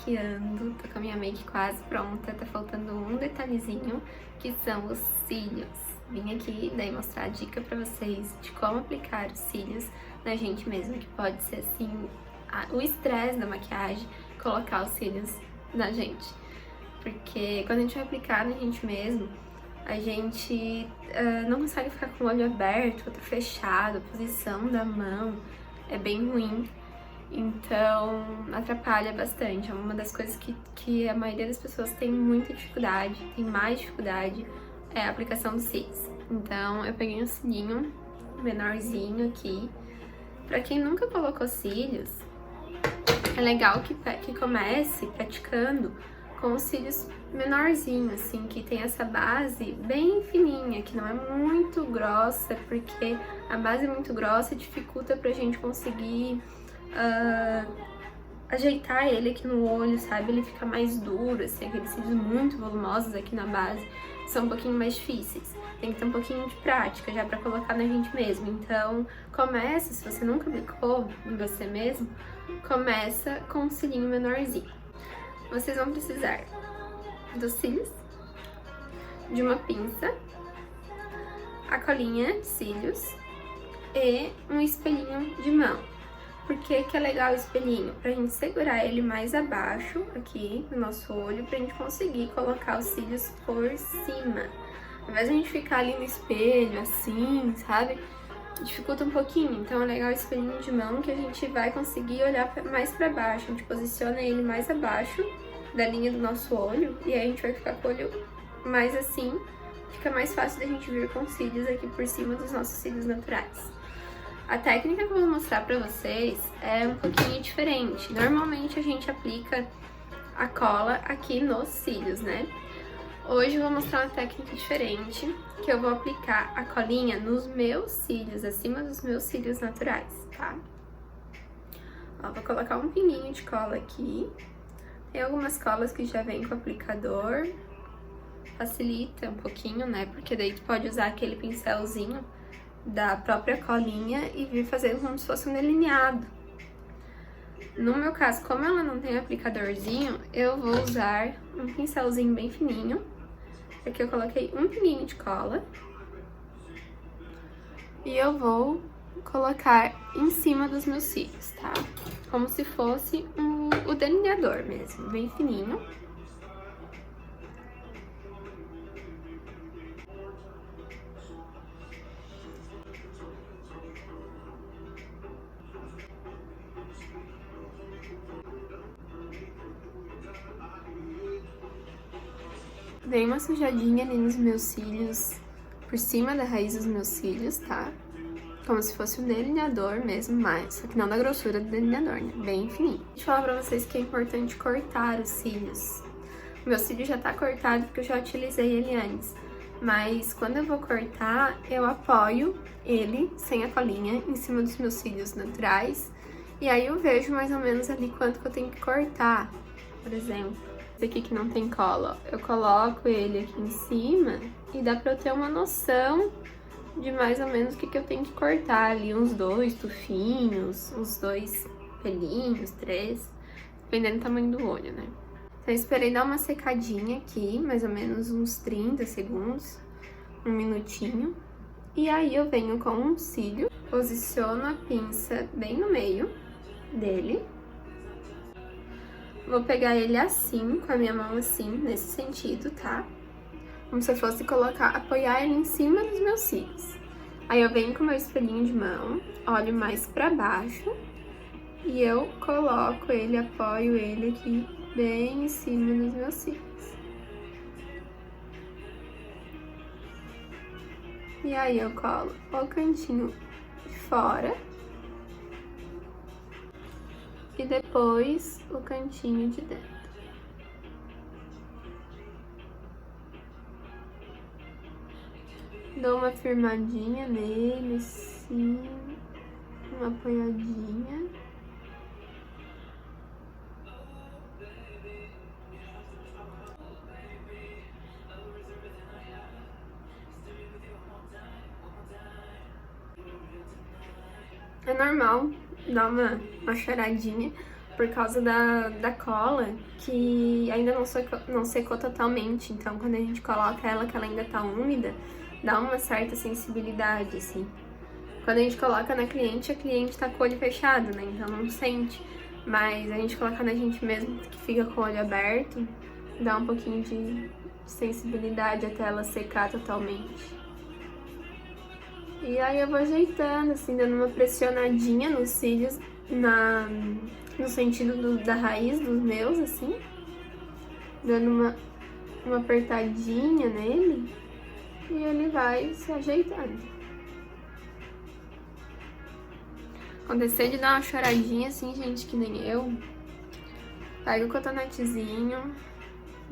maquiando, tô com a minha make quase pronta, tá faltando um detalhezinho, que são os cílios. Vim aqui daí mostrar a dica pra vocês de como aplicar os cílios na gente mesmo, que pode ser assim, o estresse da maquiagem, colocar os cílios na gente. Porque quando a gente vai aplicar na gente mesmo, a gente não consegue ficar com o olho aberto, outro fechado, a posição da mão é bem ruim. Então, atrapalha bastante. É uma das coisas que a maioria das pessoas tem muita dificuldade, tem mais dificuldade, é a aplicação dos cílios. Então, eu peguei um cílinho menorzinho aqui. Pra quem nunca colocou cílios, é legal que comece praticando com os cílios menorzinhos, assim, que tem essa base bem fininha, que não é muito grossa, porque a base muito grossa dificulta pra gente conseguir ajeitar ele aqui no olho, sabe? Ele fica mais duro, assim, aqueles cílios muito volumosos aqui na base são um pouquinho mais difíceis. Tem que ter um pouquinho de prática já pra colocar na gente mesmo. Então, começa, se você nunca aplicou em você mesmo, começa com um cílinho menorzinho. Vocês vão precisar dos cílios, de uma pinça, a colinha de cílios e um espelhinho de mão. Por que que é legal o espelhinho? Pra gente segurar ele mais abaixo, aqui, no nosso olho, pra gente conseguir colocar os cílios por cima. Ao invés de a gente ficar ali no espelho, assim, sabe? Dificulta um pouquinho. Então é legal o espelhinho de mão, que a gente vai conseguir olhar mais pra baixo. A gente posiciona ele mais abaixo da linha do nosso olho, e aí a gente vai ficar com o olho mais assim. Fica mais fácil da gente vir com cílios aqui por cima dos nossos cílios naturais. A técnica que eu vou mostrar pra vocês é um pouquinho diferente. Normalmente a gente aplica a cola aqui nos cílios, né? Hoje eu vou mostrar uma técnica diferente, que eu vou aplicar a colinha nos meus cílios, acima dos meus cílios naturais, tá? Ó, vou colocar um pinguinho de cola aqui. Tem algumas colas que já vem com aplicador. Facilita um pouquinho, né? Porque daí tu pode usar aquele pincelzinho da própria colinha e vir fazendo como se fosse um delineado. No meu caso, como ela não tem aplicadorzinho, eu vou usar um pincelzinho bem fininho. Aqui eu coloquei um pinguinho de cola. E eu vou colocar em cima dos meus cílios, tá? Como se fosse o delineador mesmo, bem fininho. Dei uma sujadinha ali nos meus cílios, por cima da raiz dos meus cílios, tá? Como se fosse um delineador mesmo, mas só que não da grossura do delineador, né? Bem fininho. Deixa eu falar pra vocês que é importante cortar os cílios. O meu cílio já tá cortado porque eu já utilizei ele antes. Mas quando eu vou cortar, eu apoio ele, sem a colinha, em cima dos meus cílios naturais. E aí eu vejo mais ou menos ali quanto que eu tenho que cortar. Por exemplo, esse aqui que não tem cola, eu coloco ele aqui em cima e dá pra eu ter uma noção de mais ou menos o que eu tenho que cortar ali, uns 2 tufinhos, uns 2 pelinhos, 3, dependendo do tamanho do olho, né? Então, eu esperei dar uma secadinha aqui, mais ou menos uns 30 segundos, um minutinho. E aí eu venho com um cílio, posiciono a pinça bem no meio dele. Vou pegar ele assim, com a minha mão assim, nesse sentido, tá? Como se eu fosse apoiar ele em cima dos meus cílios. Aí eu venho com o meu espelhinho de mão, olho mais pra baixo e eu coloco ele, apoio ele aqui bem em cima dos meus cílios. E aí eu colo o cantinho de fora e depois o cantinho de dentro. Dou uma firmadinha nele, assim, uma apoiadinha. É normal dar uma choradinha, por causa da cola, que ainda não secou totalmente. Então, quando a gente coloca ela, que ela ainda tá úmida, dá uma certa sensibilidade, assim. Quando a gente coloca na cliente, a cliente tá com o olho fechado, né? Então não sente. Mas a gente coloca na gente mesmo, que fica com o olho aberto, dá um pouquinho de sensibilidade até ela secar totalmente. E aí eu vou ajeitando, assim, dando uma pressionadinha nos cílios, no sentido da raiz dos meus, assim. Dando uma apertadinha nele. E ele vai se ajeitando. Acontecer de dar uma choradinha assim, gente, que nem eu. Pega o cotonetezinho,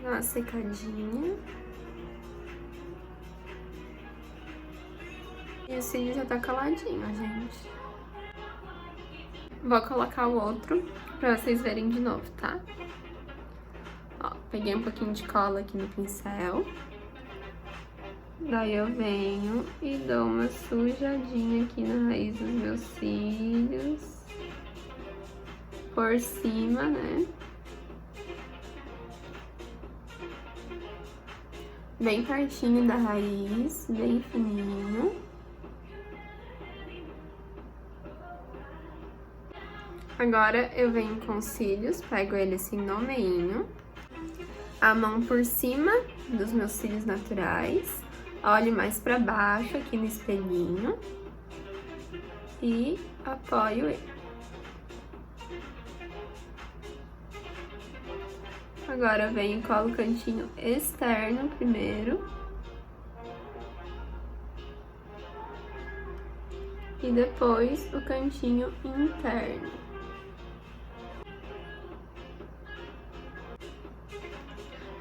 dá uma secadinha. E o cílio já tá caladinho, gente. Vou colocar o outro pra vocês verem de novo, tá? Ó, peguei um pouquinho de cola aqui no pincel. Daí eu venho e dou uma sujadinha aqui na raiz dos meus cílios. Por cima, né? Bem pertinho da raiz, bem fininho. Agora eu venho com os cílios, pego ele assim no meinho. A mão por cima dos meus cílios naturais. Olho mais pra baixo aqui no espelhinho e apoio ele. Agora eu venho e colo o cantinho externo primeiro. E depois o cantinho interno.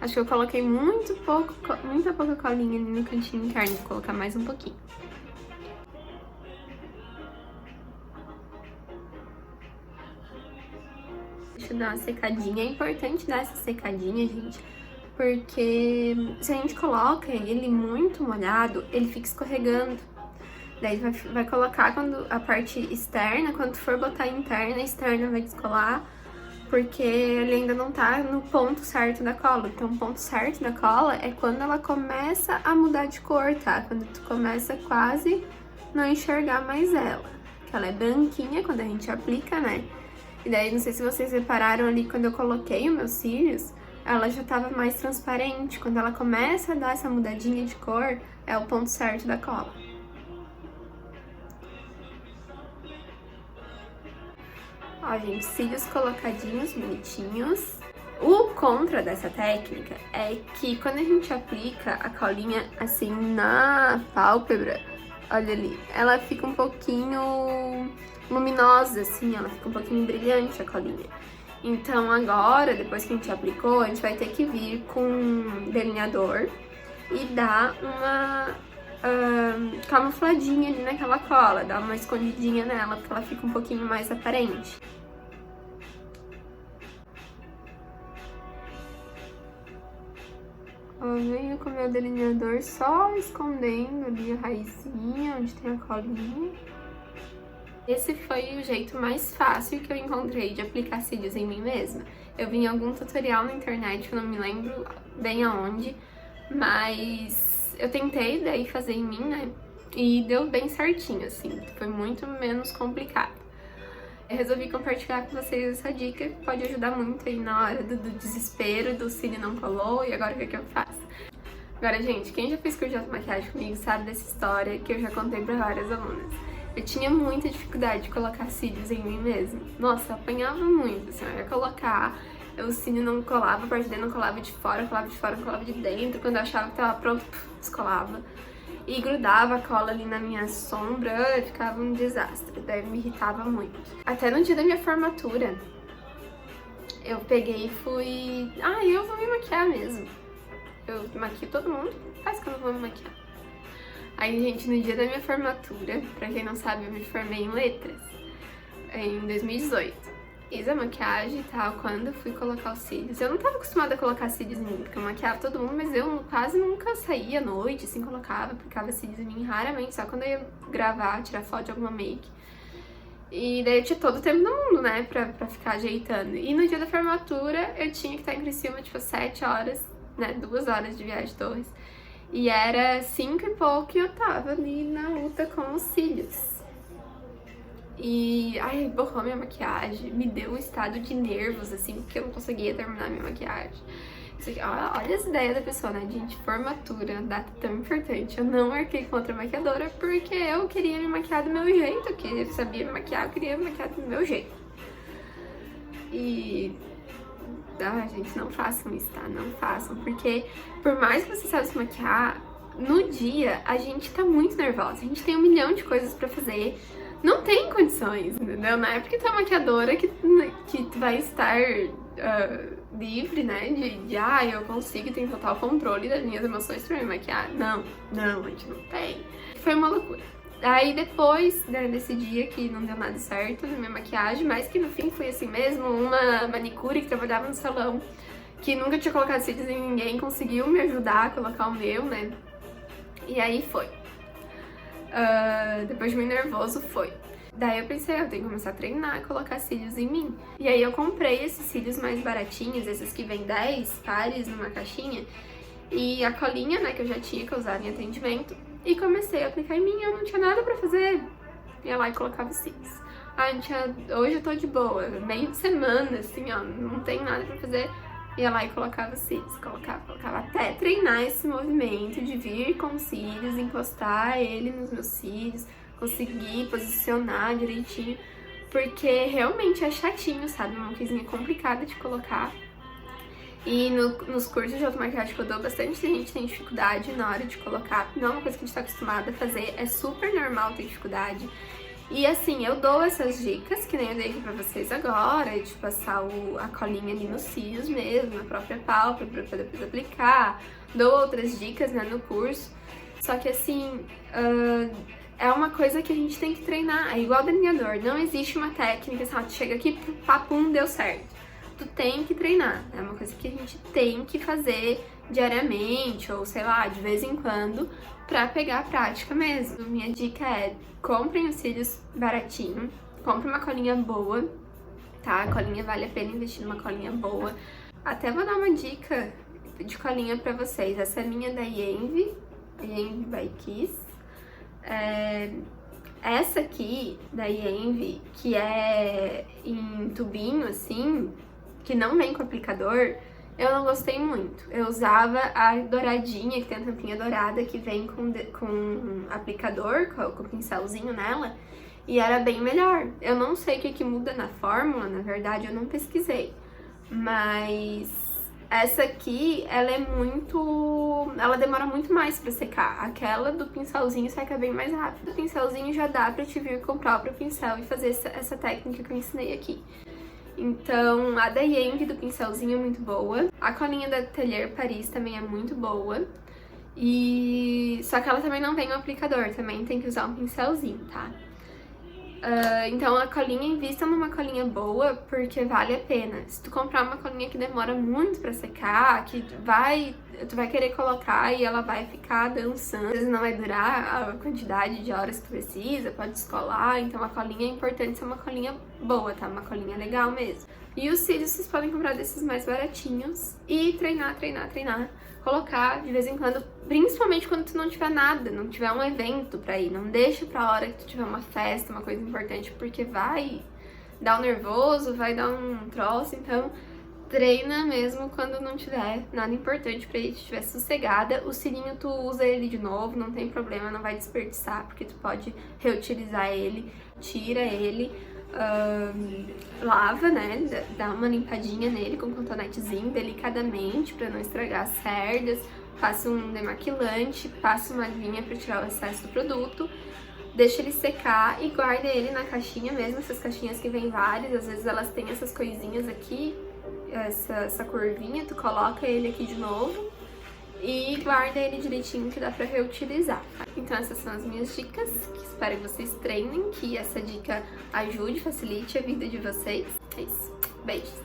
Acho que eu coloquei muita pouca colinha ali no cantinho interno, vou colocar mais um pouquinho. Deixa eu dar uma secadinha. É importante dar essa secadinha, gente, porque se a gente coloca ele muito molhado, ele fica escorregando. Daí vai colocar quando a parte externa, quando for botar a interna, a externa vai descolar. Porque ele ainda não tá no ponto certo da cola. Então, o ponto certo da cola é quando ela começa a mudar de cor, tá? Quando tu começa quase não enxergar mais ela. Que ela é branquinha quando a gente aplica, né? E daí, não sei se vocês repararam ali, quando eu coloquei os meus cílios, ela já tava mais transparente. Quando ela começa a dar essa mudadinha de cor, é o ponto certo da cola. Ó, gente, cílios colocadinhos, bonitinhos. O contra dessa técnica é que quando a gente aplica a colinha assim na pálpebra, olha ali, ela fica um pouquinho luminosa, assim, ela fica um pouquinho brilhante a colinha. Então agora, depois que a gente aplicou, a gente vai ter que vir com um delineador e dar uma camufladinha ali naquela cola, dar uma escondidinha nela, porque ela fica um pouquinho mais aparente. Eu venho com o meu delineador só escondendo ali a raizinha, onde tem a colinha. Esse foi o jeito mais fácil que eu encontrei de aplicar cílios em mim mesma. Eu vi em algum tutorial na internet, que eu não me lembro bem aonde, mas eu tentei daí fazer em mim, né? E deu bem certinho, assim, foi muito menos complicado. Eu resolvi compartilhar com vocês essa dica, que pode ajudar muito aí na hora do desespero, do cílio não colou e agora o que eu faço? Agora, gente, quem já fez curso de automaquiagem comigo sabe dessa história que eu já contei pra várias alunas. Eu tinha muita dificuldade de colocar cílios em mim mesma. Nossa, eu apanhava muito, assim, eu ia colocar, o cílio não colava, a parte dele não colava de fora, colava de fora, colava de dentro. Quando eu achava que tava pronto, descolava. E grudava a cola ali na minha sombra, ficava um desastre, daí me irritava muito. Até no dia da minha formatura, eu peguei e fui... eu vou me maquiar mesmo. Eu maquio todo mundo, faz que eu não vou me maquiar. Aí, gente, no dia da minha formatura, pra quem não sabe, eu me formei em letras, em 2018. Fiz a maquiagem e tal, quando eu fui colocar os cílios. Eu não tava acostumada a colocar cílios em mim, porque eu maquiava todo mundo, mas eu quase nunca saía à noite, assim, aplicava cílios em mim raramente, só quando eu ia gravar, tirar foto de alguma make. E daí eu tinha todo o tempo do mundo, né, pra ficar ajeitando. E no dia da formatura eu tinha que estar em Criciúma, tipo, 7 horas, né, 2 horas de viagem de Torres. E era 5 e pouco e eu tava ali na luta com os cílios. E, ai, borrou minha maquiagem, me deu um estado de nervos, assim, porque eu não conseguia terminar minha maquiagem. Olha as ideias da pessoa, né, gente? Formatura, data tão importante. Eu não marquei com outra maquiadora porque eu queria me maquiar do meu jeito. Eu sabia me maquiar, eu queria me maquiar do meu jeito. E... gente, não façam isso, tá? Não façam, porque por mais que você saiba se maquiar, no dia a gente tá muito nervosa. A gente tem 1 milhão de coisas pra fazer. Não tem condições, entendeu? Não é porque tu é maquiadora que tu vai estar livre, né? Eu consigo, tenho total controle das minhas emoções pra me maquiar. Não, a gente não tem. Foi uma loucura. Aí depois, né, desse dia que não deu nada certo na minha maquiagem, mas que no fim foi assim mesmo, uma manicure que trabalhava no salão, que nunca tinha colocado cílios em ninguém, conseguiu me ajudar a colocar o meu, né? E aí foi. Depois de meio nervoso, foi. Daí eu pensei, eu tenho que começar a treinar, colocar cílios em mim. E aí eu comprei esses cílios mais baratinhos, esses que vêm 10 pares numa caixinha, e a colinha, né, que eu já tinha, que eu usava em atendimento, e comecei a aplicar em mim. Eu não tinha nada pra fazer, ia lá e colocava os cílios. Hoje eu tô de boa, meio de semana, assim, ó, não tem nada pra fazer, ia lá e colocava os cílios, colocava, até treinar esse movimento de vir com os cílios, encostar ele nos meus cílios, conseguir posicionar direitinho, porque realmente é chatinho, sabe? Uma coisinha complicada de colocar. E nos cursos de automaquiagem que eu dou, bastante gente tem dificuldade na hora de colocar. Não é uma coisa que a gente tá acostumado a fazer, é super normal ter dificuldade. E assim, eu dou essas dicas, que nem eu dei aqui pra vocês agora, de passar a colinha ali nos cílios mesmo, na própria pálpebra, pra depois aplicar. Dou outras dicas, né, no curso. Só que assim, é uma coisa que a gente tem que treinar. É igual delineador, não existe uma técnica, assim, tu chega aqui, papum, deu certo. Tu tem que treinar, é uma coisa que a gente tem que fazer diariamente, ou sei lá, de vez em quando, pra pegar a prática mesmo. Minha dica é, comprem os cílios baratinho, compre uma colinha boa, tá? A colinha vale a pena investir numa colinha boa. Até vou dar uma dica de colinha pra vocês. Essa é minha da Yenvy, a Yenvy by Kiss. Essa aqui da Yenvy, que é em tubinho assim, que não vem com aplicador, eu não gostei muito. Eu usava a douradinha, que tem a tampinha dourada, que vem com aplicador, com o pincelzinho nela, e era bem melhor. Eu não sei o que muda na fórmula, na verdade eu não pesquisei, mas essa aqui, ela demora muito mais pra secar. Aquela do pincelzinho seca bem mais rápido. O pincelzinho já dá pra te vir com o próprio pincel e fazer essa técnica que eu ensinei aqui. Então, a da Yenvy do pincelzinho é muito boa. A colinha da Atelier Paris também é muito boa. Só que ela também não tem um aplicador, também tem que usar um pincelzinho, tá? Então a colinha, invista numa colinha boa, porque vale a pena. Se tu comprar uma colinha que demora muito pra secar, que tu vai querer colocar e ela vai ficar dançando, às vezes não vai durar a quantidade de horas que tu precisa, pode descolar. Então a colinha é importante ser uma colinha boa, tá? Uma colinha legal mesmo. E os cílios vocês podem comprar desses mais baratinhos e treinar. Colocar de vez em quando, principalmente quando tu não tiver nada, não tiver um evento pra ir. Não deixa pra hora que tu tiver uma festa, uma coisa importante, porque vai dar um nervoso, vai dar um troço. Então, treina mesmo quando não tiver nada importante pra ir, se estiver sossegada. O cílinho tu usa ele de novo, não tem problema, não vai desperdiçar, porque tu pode reutilizar ele, tira ele. Lava, né, dá uma limpadinha nele com cotonetezinho delicadamente pra não estragar as cerdas, passa um demaquilante, passa uma linha pra tirar o excesso do produto, deixa ele secar e guarda ele na caixinha mesmo, essas caixinhas que vem várias, às vezes elas têm essas coisinhas aqui, essa curvinha, tu coloca ele aqui de novo e guarda ele direitinho que dá pra reutilizar. Então essas são as minhas dicas, que espero que vocês treinem, que essa dica ajude, facilite a vida de vocês. É isso. Beijos!